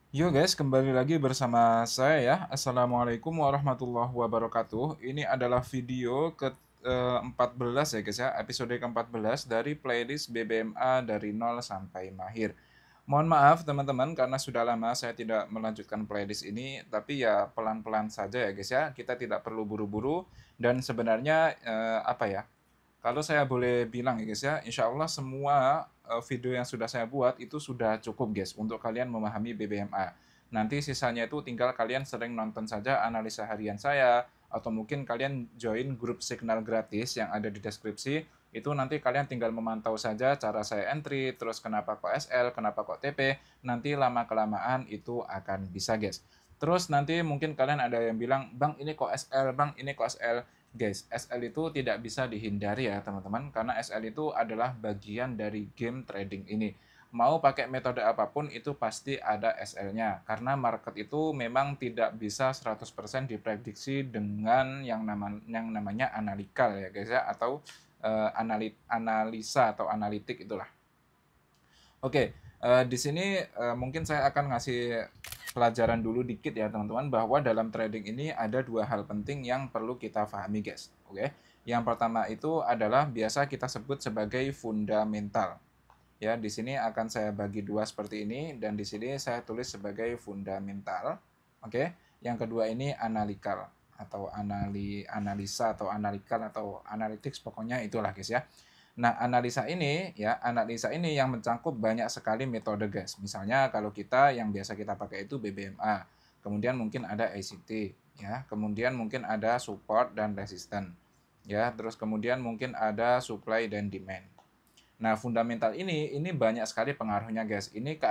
Yo guys, kembali lagi bersama saya ya. Assalamualaikum warahmatullahi wabarakatuh. Ini adalah video ke-14 ya guys ya, episode ke-14 dari playlist BBMA dari nol sampai mahir. Mohon maaf teman-teman karena sudah lama saya tidak melanjutkan playlist ini, tapi ya pelan-pelan saja ya guys ya. Kita tidak perlu buru-buru dan sebenarnya apa ya? Kalau saya boleh bilang ya guys ya, insya Allah semua video yang sudah saya buat itu sudah cukup guys untuk kalian memahami BBMA. Nanti sisanya itu tinggal kalian sering nonton saja analisa harian saya, atau mungkin kalian join grup Signal gratis yang ada di deskripsi. Itu nanti kalian tinggal memantau saja cara saya entry, terus kenapa kok SL, kenapa kok TP, nanti lama-kelamaan itu akan bisa guys. Terus nanti mungkin kalian ada yang bilang, Bang ini kok SL, Bang ini kok SL. Guys, SL itu tidak bisa dihindari ya teman-teman, karena SL itu adalah bagian dari game trading ini. Mau pakai metode apapun itu pasti ada SL-nya, karena market itu memang tidak bisa 100% diprediksi dengan yang namanya analikal ya guys ya, atau analisa atau analitik itulah. Oke, di sini mungkin saya akan ngasih pelajaran dulu dikit ya teman-teman, bahwa dalam trading ini ada dua hal penting yang perlu kita pahami guys. Oke, yang pertama itu adalah biasa kita sebut sebagai fundamental. Ya, di sini akan saya bagi dua seperti ini dan di sini saya tulis sebagai fundamental. Oke, yang kedua ini analikal atau analisa atau analikal atau analytics, pokoknya itulah guys ya. Nah, analisa ini yang mencakup banyak sekali metode guys. Misalnya kalau kita yang biasa kita pakai itu BBMA, kemudian mungkin ada ACT, ya, kemudian mungkin ada support dan resistance, ya, terus kemudian mungkin ada supply dan demand. Nah, fundamental ini banyak sekali pengaruhnya guys. Ini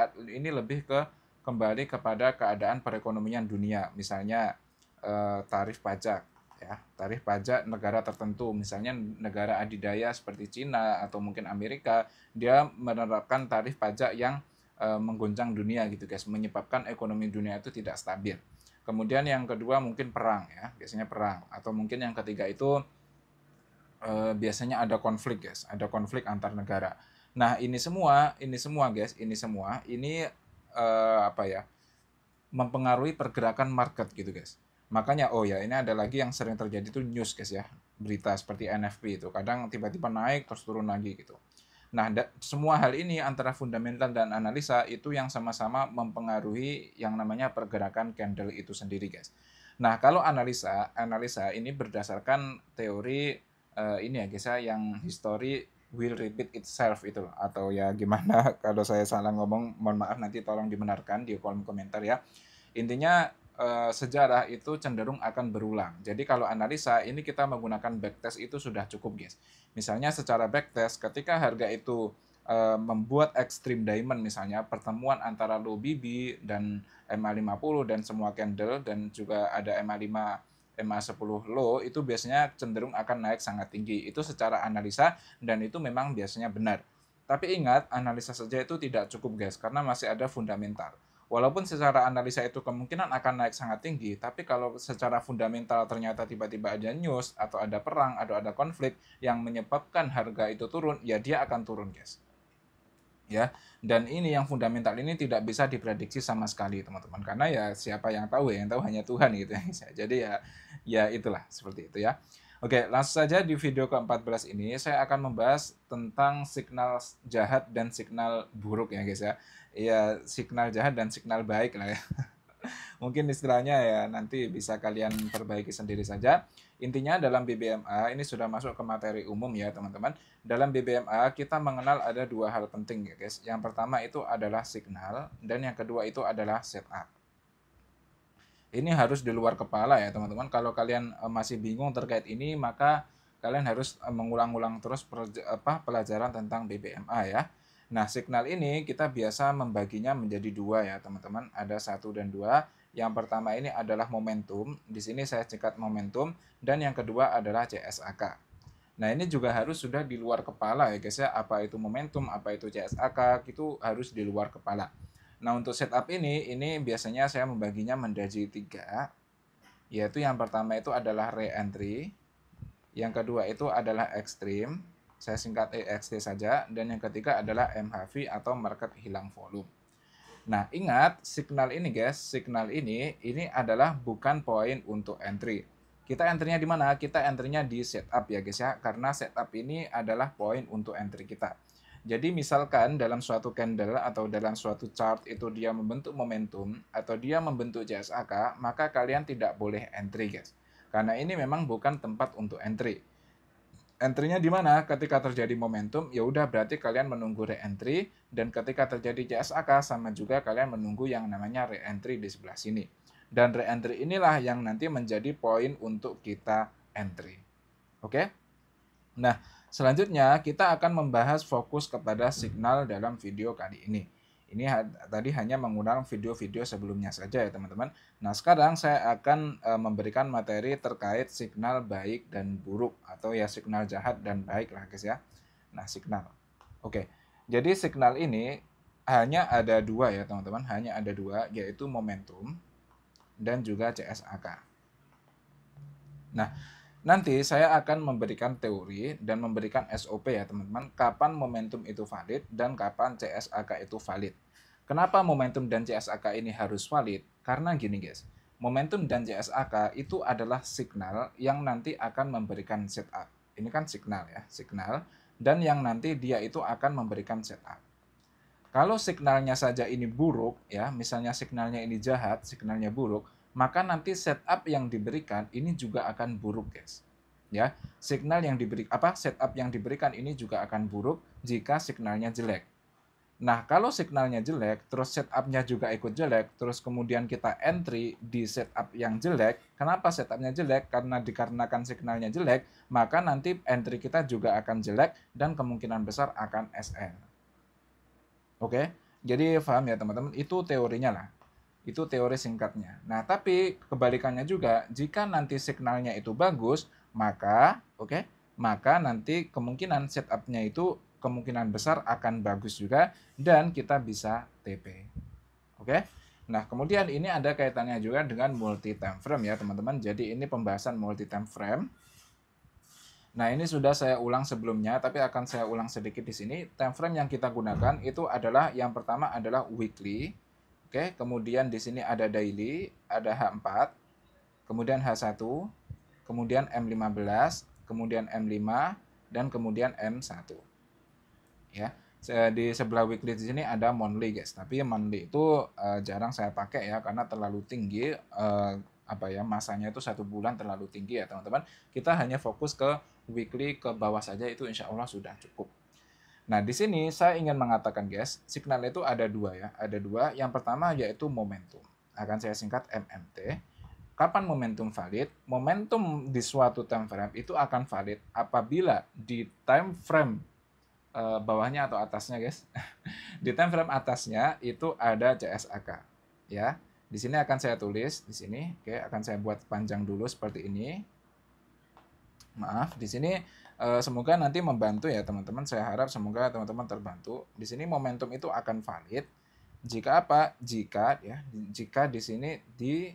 lebih ke kembali kepada keadaan perekonomian dunia. Misalnya tarif pajak, ya, tarif pajak negara tertentu, misalnya negara adidaya seperti Cina atau mungkin Amerika, dia menerapkan tarif pajak yang mengguncang dunia gitu guys, menyebabkan ekonomi dunia itu tidak stabil. Kemudian yang kedua mungkin perang ya, biasanya perang, atau mungkin yang ketiga itu biasanya ada konflik guys, ada konflik antar negara. Nah, ini semua guys, ini apa ya, mempengaruhi pergerakan market gitu guys. Makanya oh ya, ini ada lagi yang sering terjadi tuh news guys ya, berita seperti NFP itu kadang tiba-tiba naik terus turun lagi gitu. Nah, semua hal ini antara fundamental dan analisa itu yang sama-sama mempengaruhi yang namanya pergerakan candle itu sendiri guys. Nah, kalau analisa ini berdasarkan teori ini ya guys ya, yang history will repeat itself itu loh, atau ya gimana kalau saya salah ngomong mohon maaf, nanti tolong dibenarkan di kolom komentar ya. Intinya sejarah itu cenderung akan berulang. Jadi kalau analisa ini kita menggunakan backtest itu sudah cukup guys. Misalnya secara backtest ketika harga itu membuat extreme diamond, misalnya pertemuan antara low BB dan MA50 dan semua candle dan juga ada MA5 MA10 low, itu biasanya cenderung akan naik sangat tinggi. Itu secara analisa dan itu memang biasanya benar. Tapi ingat, analisa saja itu tidak cukup guys, karena masih ada fundamental. Walaupun secara analisa itu kemungkinan akan naik sangat tinggi, tapi kalau secara fundamental ternyata tiba-tiba ada news atau ada perang atau ada konflik yang menyebabkan harga itu turun, ya dia akan turun guys. Ya, dan ini yang fundamental ini tidak bisa diprediksi sama sekali teman-teman, karena ya siapa yang tahu ya, yang tahu hanya Tuhan gitu ya. Jadi ya itulah seperti itu ya. Oke, langsung saja di video ke-14 ini saya akan membahas tentang signal jahat dan signal buruk ya guys ya. Ya, signal jahat dan signal baik lah ya. Mungkin istilahnya ya nanti bisa kalian perbaiki sendiri saja. Intinya dalam BBMA ini sudah masuk ke materi umum ya teman-teman. Dalam BBMA kita mengenal ada dua hal penting ya guys. Yang pertama itu adalah signal dan yang kedua itu adalah setup. Ini harus di luar kepala ya teman-teman. Kalau kalian masih bingung terkait ini, maka kalian harus mengulang-ulang terus pelajaran tentang BBMA ya. Nah, signal ini kita biasa membaginya menjadi dua ya teman-teman. Ada satu dan dua. Yang pertama ini adalah momentum. Di sini saya cekat momentum. Dan yang kedua adalah CSAK. Nah, ini juga harus sudah di luar kepala ya guys ya. Apa itu momentum, apa itu CSAK, itu harus di luar kepala. Nah, untuk setup ini biasanya saya membaginya menjadi tiga, yaitu yang pertama itu adalah re-entry, yang kedua itu adalah extreme, saya singkat EXT saja, dan yang ketiga adalah MHV atau market hilang volume. Nah, ingat signal ini guys, signal ini adalah bukan poin untuk entry. Kita entry-nya di mana? Kita entry-nya di setup ya guys ya, karena setup ini adalah poin untuk entry kita. Jadi misalkan dalam suatu candle atau dalam suatu chart itu dia membentuk momentum atau dia membentuk CSAK, maka kalian tidak boleh entry guys. Karena ini memang bukan tempat untuk entry. Entry-nya di mana? Ketika terjadi momentum, ya udah berarti kalian menunggu re-entry, dan ketika terjadi CSAK sama juga kalian menunggu yang namanya re-entry di sebelah sini. Dan re-entry inilah yang nanti menjadi poin untuk kita entry. Oke? Nah, selanjutnya kita akan membahas fokus kepada signal dalam video kali ini. Ini tadi hanya mengulang video-video sebelumnya saja ya teman-teman. Nah sekarang saya akan memberikan materi terkait signal baik dan buruk atau ya signal jahat dan baik lah guys ya. Nah signal. Oke, jadi signal ini hanya ada dua ya teman-teman. Hanya ada dua, yaitu momentum dan juga CSAK. Nah nanti saya akan memberikan teori dan memberikan SOP ya teman-teman, kapan momentum itu valid dan kapan CSAK itu valid. Kenapa momentum dan CSAK ini harus valid? Karena gini guys, momentum dan CSAK itu adalah signal yang nanti akan memberikan setup. Ini kan signal ya, signal, dan yang nanti dia itu akan memberikan setup. Kalau signalnya saja ini buruk ya, misalnya signalnya ini jahat, signalnya buruk, maka nanti setup yang diberikan ini juga akan buruk guys. Ya, setup yang diberikan ini juga akan buruk jika signalnya jelek. Nah, kalau signalnya jelek, terus setupnya juga ikut jelek, terus kemudian kita entry di setup yang jelek. Kenapa setupnya jelek? Karena dikarenakan signalnya jelek, maka nanti entry kita juga akan jelek dan kemungkinan besar akan SL. Oke, jadi paham ya teman-teman, itu teorinya lah. Itu teori singkatnya. Nah, tapi kebalikannya juga, jika nanti signalnya itu bagus, maka maka nanti kemungkinan setupnya itu kemungkinan besar akan bagus juga dan kita bisa TP. Oke. Nah, kemudian ini ada kaitannya juga dengan multi time frame ya, teman-teman. Jadi ini pembahasan multi time frame. Nah, ini sudah saya ulang sebelumnya, tapi akan saya ulang sedikit di sini. Time frame yang kita gunakan itu adalah yang pertama adalah weekly. Oke, kemudian di sini ada daily, ada H4, kemudian H1, kemudian M15, kemudian M5, dan kemudian M1. Ya. Di sebelah weekly di sini ada monthly, guys. Tapi monthly itu jarang saya pakai ya karena terlalu tinggi masanya itu 1 bulan terlalu tinggi ya teman-teman. Kita hanya fokus ke weekly ke bawah saja, itu insya Allah sudah cukup. Nah di sini saya ingin mengatakan guys, signal itu ada dua ya, ada dua. Yang pertama yaitu momentum, akan saya singkat MMT. Kapan momentum valid? Momentum di suatu time frame itu akan valid apabila di time frame bawahnya atau atasnya guys, di time frame atasnya itu ada CSAK ya. Di sini akan saya tulis di sini, oke, akan saya buat panjang dulu seperti ini. Maaf, di sini semoga nanti membantu ya teman-teman. Saya harap semoga teman-teman terbantu. Di sini momentum itu akan valid jika apa? Jika di sini di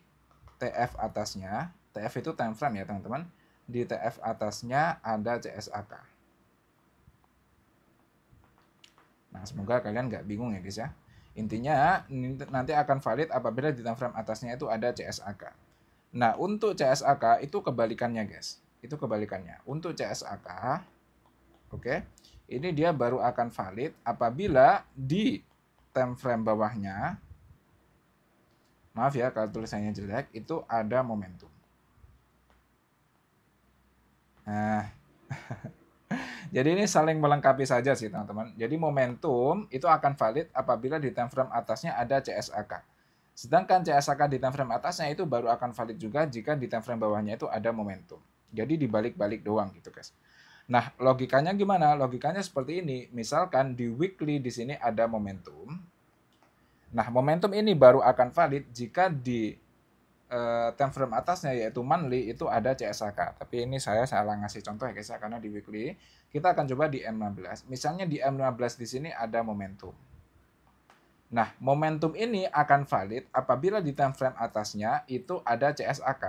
TF atasnya, TF itu time frame ya teman-teman. Di TF atasnya ada CSAK. Nah, semoga kalian nggak bingung ya guys ya. Intinya nanti akan valid apabila di time frame atasnya itu ada CSAK. Nah, untuk CSAK itu kebalikannya guys. Itu kebalikannya. Untuk CSAK, ini dia baru akan valid apabila di time frame bawahnya, maaf ya kalau tulisannya jelek, itu ada momentum. Nah, jadi ini saling melengkapi saja sih teman-teman. Jadi momentum itu akan valid apabila di time frame atasnya ada CSAK. Sedangkan CSAK di time frame atasnya itu baru akan valid juga jika di time frame bawahnya itu ada momentum. Jadi dibalik-balik doang gitu guys. Nah logikanya gimana? Logikanya seperti ini. Misalkan di weekly di sini ada momentum. Nah momentum ini baru akan valid jika di time frame atasnya yaitu monthly itu ada CSAK. Tapi ini saya salah ngasih contoh ya guys ya, karena di weekly kita akan coba di M15. Misalnya di M15 di sini ada momentum. Nah, momentum ini akan valid apabila di time frame atasnya itu ada CSAK.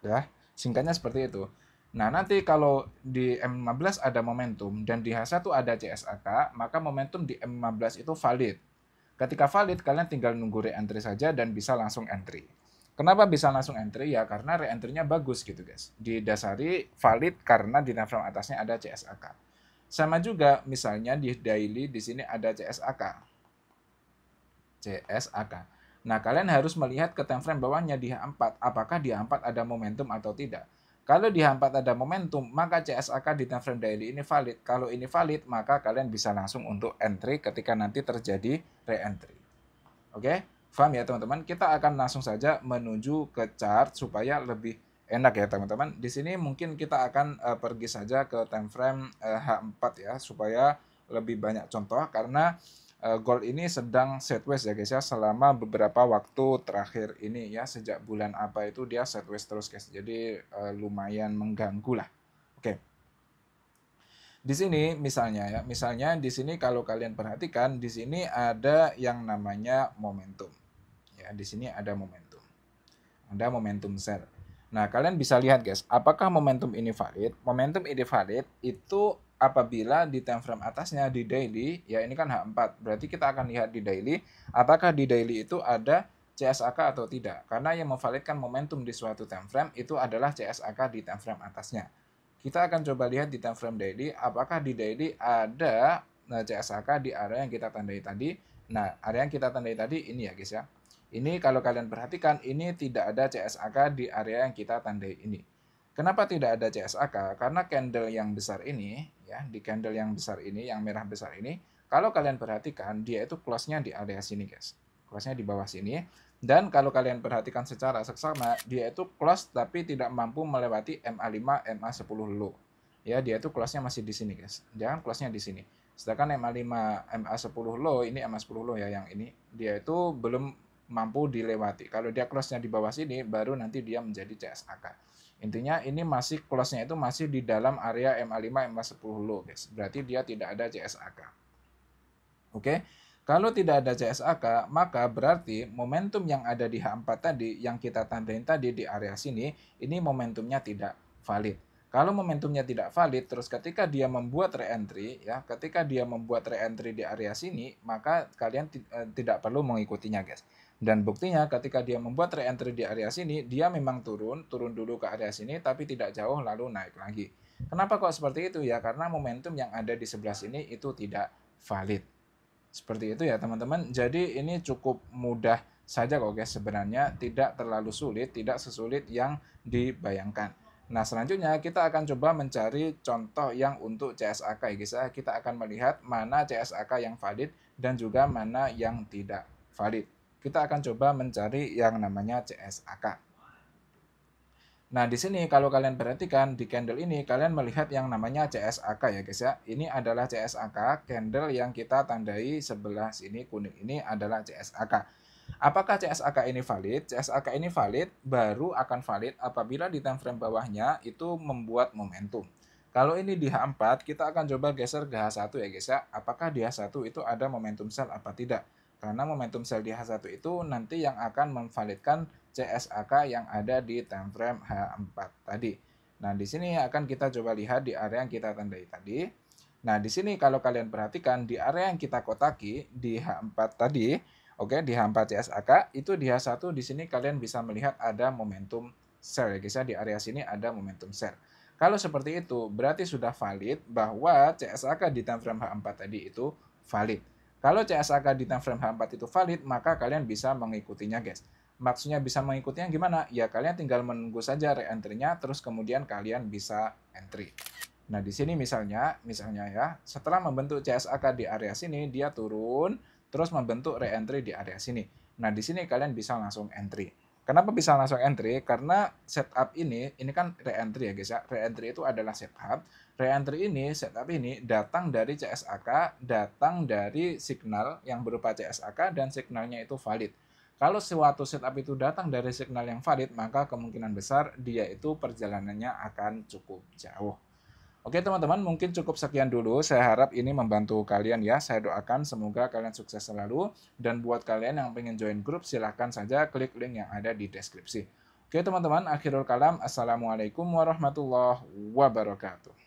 Ya, singkatnya seperti itu. Nah, nanti kalau di M15 ada momentum dan di H1 ada CSAK, maka momentum di M15 itu valid. Ketika valid, kalian tinggal nunggu re-entry saja dan bisa langsung entry. Kenapa bisa langsung entry? Ya karena re-entry-nya bagus gitu guys. Didasari valid karena di time frame atasnya ada CSAK. Sama juga misalnya di daily di sini ada CSAK. CSAK. Nah, kalian harus melihat ke time frame bawahnya di H4, apakah di H4 ada momentum atau tidak. Kalau di H4 ada momentum, maka CSAK di time frame daily ini valid. Kalau ini valid, maka kalian bisa langsung untuk entry ketika nanti terjadi re-entry. Oke, paham ya teman-teman? Kita akan langsung saja menuju ke chart supaya lebih enak ya teman-teman. Di sini mungkin kita akan pergi saja ke time frame H4 ya supaya lebih banyak contoh karena gold ini sedang sideways ya guys ya selama beberapa waktu terakhir ini ya, sejak bulan apa itu dia sideways terus guys. Jadi lumayan mengganggu lah. Oke. Di sini misalnya di sini kalau kalian perhatikan di sini ada yang namanya momentum. Ya, di sini ada momentum. Ada momentum sell. Nah, kalian bisa lihat guys, apakah momentum ini valid? Momentum ini valid itu apabila di time frame atasnya di daily, ya ini kan H4. Berarti kita akan lihat di daily, apakah di daily itu ada CSAK atau tidak. Karena yang memvalidkan momentum di suatu time frame itu adalah CSAK di time frame atasnya. Kita akan coba lihat di time frame daily, apakah di daily ada CSAK di area yang kita tandai tadi. Nah, area yang kita tandai tadi ini ya guys ya. Ini kalau kalian perhatikan, ini tidak ada CSAK di area yang kita tandai ini. Kenapa tidak ada CSAK? Karena candle yang besar ini, ya di candle yang besar ini, yang merah besar ini, kalau kalian perhatikan, dia itu close-nya di area sini guys. Close-nya di bawah sini. Dan kalau kalian perhatikan secara seksama, dia itu close tapi tidak mampu melewati MA5, MA10 low. Ya, dia itu close-nya masih di sini guys. Jangan close-nya di sini. Sedangkan MA5, MA10 low, ini MA10 low ya yang ini, dia itu belum mampu dilewati. Kalau dia close-nya di bawah sini, baru nanti dia menjadi CSAK. Intinya ini masih close-nya itu masih di dalam area MA5, MA10 low, guys. Berarti dia tidak ada CSAK. Oke. Kalau tidak ada CSAK, maka berarti momentum yang ada di H4 tadi, yang kita tandain tadi di area sini, ini momentumnya tidak valid. Kalau momentumnya tidak valid, terus ketika dia membuat re-entry, ya, ketika dia membuat re-entry di area sini, maka kalian tidak perlu mengikutinya, guys. Dan buktinya ketika dia membuat re-entry di area sini, dia memang turun dulu ke area sini, tapi tidak jauh lalu naik lagi. Kenapa kok seperti itu ya? Karena momentum yang ada di sebelah sini itu tidak valid. Seperti itu ya teman-teman. Jadi ini cukup mudah saja kok guys sebenarnya, tidak terlalu sulit, tidak sesulit yang dibayangkan. Nah, selanjutnya kita akan coba mencari contoh yang untuk CSAK ya guys ya. Kita akan melihat mana CSAK yang valid dan juga mana yang tidak valid. Kita akan coba mencari yang namanya CSAK. Nah, di sini kalau kalian perhatikan di candle ini kalian melihat yang namanya CSAK ya guys ya. Ini adalah CSAK, candle yang kita tandai sebelah sini kuning ini adalah CSAK. Apakah CSAK ini valid? CSAK ini valid baru akan valid apabila di time frame bawahnya itu membuat momentum. Kalau ini di H4, kita akan coba geser ke H1 ya guys ya. Apakah di H1 itu ada momentum sell apa tidak? Karena momentum sell di H1 itu nanti yang akan memvalidkan CSAK yang ada di time frame H4 tadi. Nah, di sini akan kita coba lihat di area yang kita tandai tadi. Nah, di sini kalau kalian perhatikan di area yang kita kotaki di H4 tadi, oke, di H4 CSAK, itu di H1 di sini kalian bisa melihat ada momentum sell ya guys ya, di area sini ada momentum sell. Kalau seperti itu, berarti sudah valid bahwa CSAK di time frame H4 tadi itu valid. Kalau CSAK di time frame H4 itu valid, maka kalian bisa mengikutinya guys. Maksudnya bisa mengikutinya gimana? Ya kalian tinggal menunggu saja re-entry-nya, terus kemudian kalian bisa entry. Nah, di sini misalnya ya, setelah membentuk CSAK di area sini, dia turun, terus membentuk re-entry di area sini. Nah, di sini kalian bisa langsung entry. Kenapa bisa langsung entry? Karena setup ini kan re-entry ya guys ya. Re-entry itu adalah setup. Re-entry ini, setup ini datang dari CSAK, datang dari signal yang berupa CSAK dan signalnya itu valid. Kalau suatu setup itu datang dari signal yang valid, maka kemungkinan besar dia itu perjalanannya akan cukup jauh. Oke teman-teman, mungkin cukup sekian dulu. Saya harap ini membantu kalian ya. Saya doakan semoga kalian sukses selalu. Dan buat kalian yang pengen join grup, silahkan saja klik link yang ada di deskripsi. Oke teman-teman, akhirul kalam. Assalamualaikum warahmatullahi wabarakatuh.